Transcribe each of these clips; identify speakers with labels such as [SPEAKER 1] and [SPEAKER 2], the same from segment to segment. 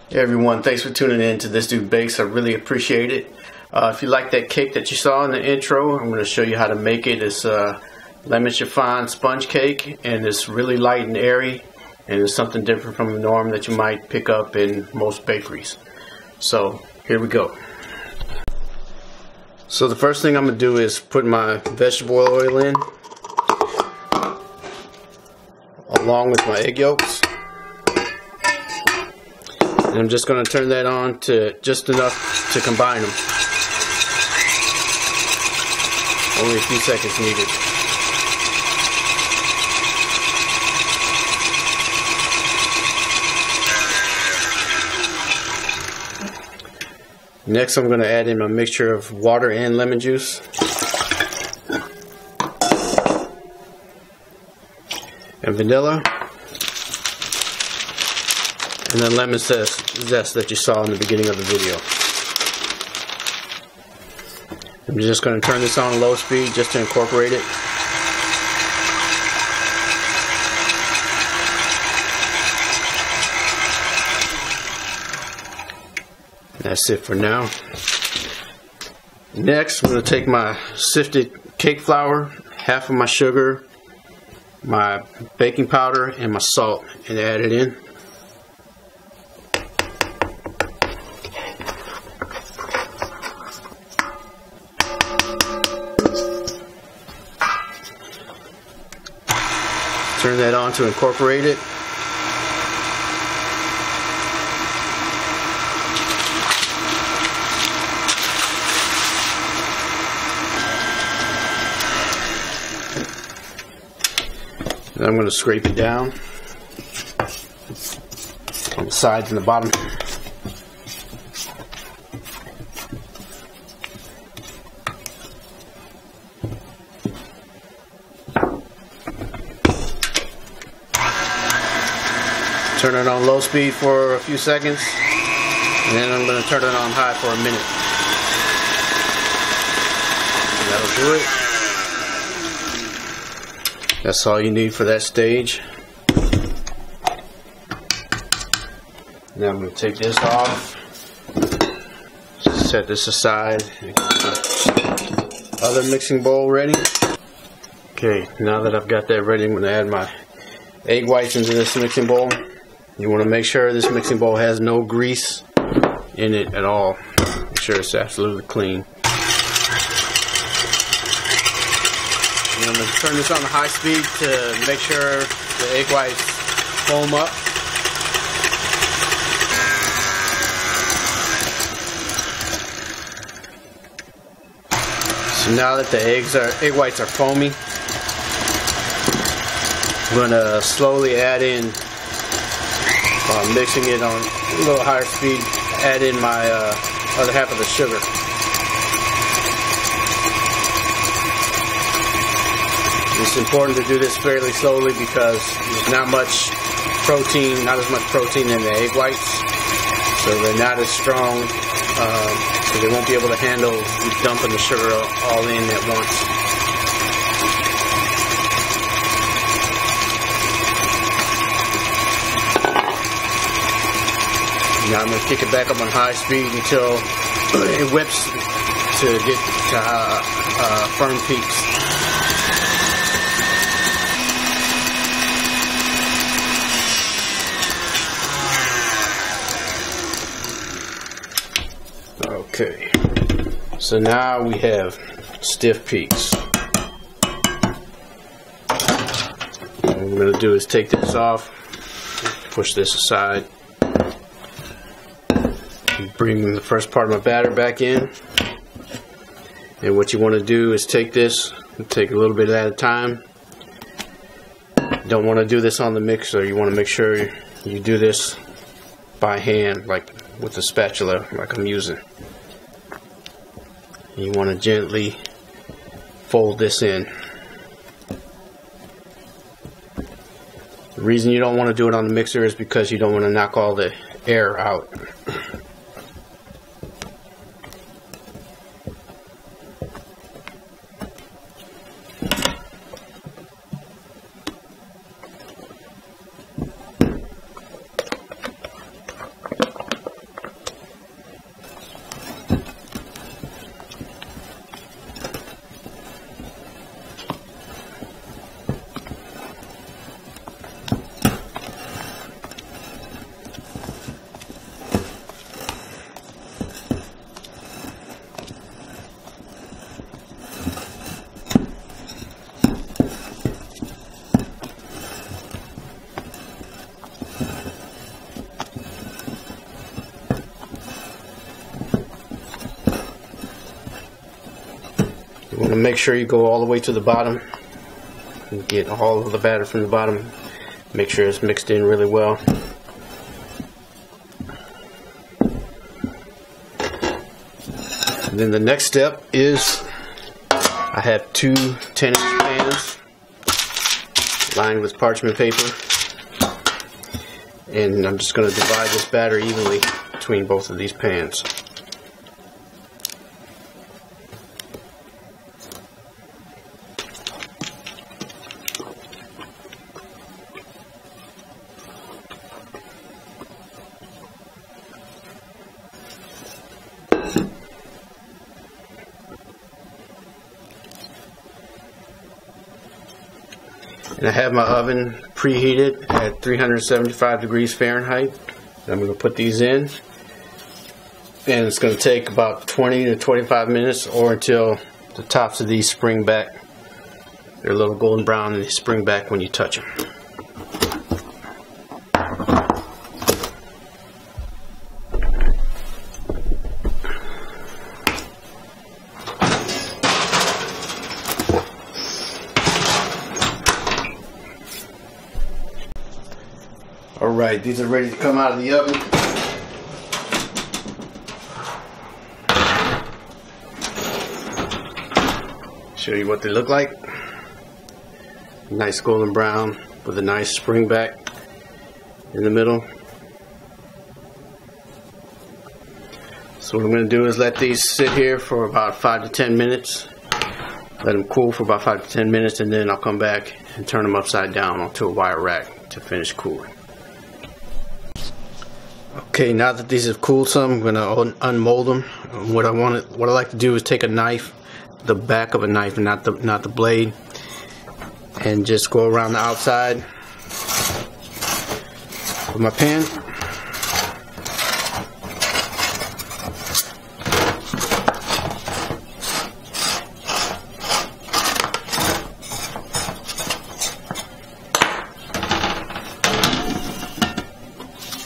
[SPEAKER 1] Hey everyone, thanks for tuning in to This Dude Bakes. I really appreciate it. If you like that cake that you saw in the intro, I'm going to show you how to make it. It's lemon chiffon sponge cake, and it's really light and airy, and it's something different from the norm that you might pick up in most bakeries. So here we go. So the first thing I'm going to do is put my vegetable oil in, along with my egg yolks. And I'm just going to turn that on to just enough to combine them. Only a few seconds needed. Next, I'm going to add in my mixture of water and lemon juice. And vanilla. And then lemon zest that you saw in the beginning of the video. I'm just going to turn this on low speed just to incorporate it. That's it for now. Next, I'm going to take my sifted cake flour, half of my sugar, my baking powder, and my salt, and add it in. Turn that on to incorporate it. And I'm going to scrape it down on the sides and the bottom. Turn it on low speed for a few seconds, and then I'm going to turn it on high for a minute. And that'll do it. That's all you need for that stage. Now I'm going to take this off, set this aside, and get my other mixing bowl ready. Okay, now that I've got that ready, I'm going to add my egg whites into this mixing bowl. You want to make sure this mixing bowl has no grease in it at all. Make sure it's absolutely clean. And I'm going to turn this on to high speed to make sure the egg whites foam up. So now that the egg whites are foamy, I'm going to slowly add in, mixing it on a little higher speed, add in my other half of the sugar. It's important to do this fairly slowly because there's not much protein, not as much protein in the egg whites, so they're not as strong, so they won't be able to handle dumping the sugar all in at once. Now I'm going to kick it back up on high speed until it whips to get to firm peaks. Okay, so now we have stiff peaks. What I'm going to do is take this off, push this aside. Bring the first part of my batter back in, and what you want to do is take this and take a little bit at a time. You don't want to do this on the mixer. You want to make sure you do this by hand, like with the spatula like I'm using. And you want to gently fold this in. The reason you don't want to do it on the mixer is because you don't want to knock all the air out. And make sure you go all the way to the bottom and get all of the batter from the bottom. Make sure it's mixed in really well. And then the next step is I have two 10-inch pans lined with parchment paper, and I'm just going to divide this batter evenly between both of these pans. And I have my oven preheated at 375 degrees Fahrenheit. And I'm going to put these in, and it's going to take about 20 to 25 minutes, or until the tops of these spring back. They're a little golden brown and they spring back when you touch them. Alright, these are ready to come out of the oven. Show you what they look like. Nice golden brown with a nice spring back in the middle. So what I'm going to do is let these sit here for about 5 to 10 minutes. Let them cool for about 5 to 10 minutes, and then I'll come back and turn them upside down onto a wire rack to finish cooling. Okay, now that these have cooled some, I'm going to unmold them. What I like to do is take a knife, the back of a knife, not the blade, and just go around the outside with my pan.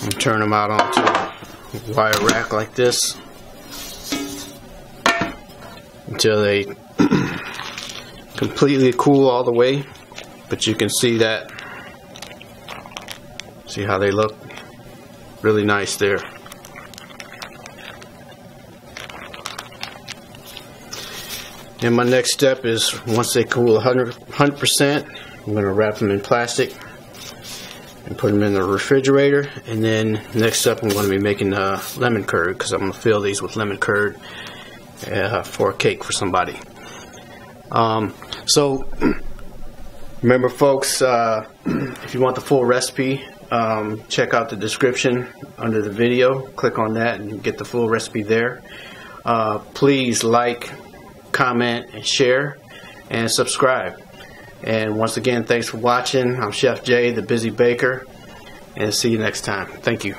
[SPEAKER 1] And turn them out onto a wire rack like this until they completely cool all the way. But you can see that. See how they look? Really nice there. And my next step is, once they cool 100%, I'm going to wrap them in plastic and put them in the refrigerator. And then next up, I'm going to be making lemon curd, because I'm going to fill these with lemon curd for a cake for somebody. So remember, folks, if you want the full recipe, check out the description under the video. Click on that and get the full recipe there. Please like, comment, and share, and subscribe. And once again, thanks for watching. I'm Chef Jay, the Busy Baker, and see you next time. Thank you.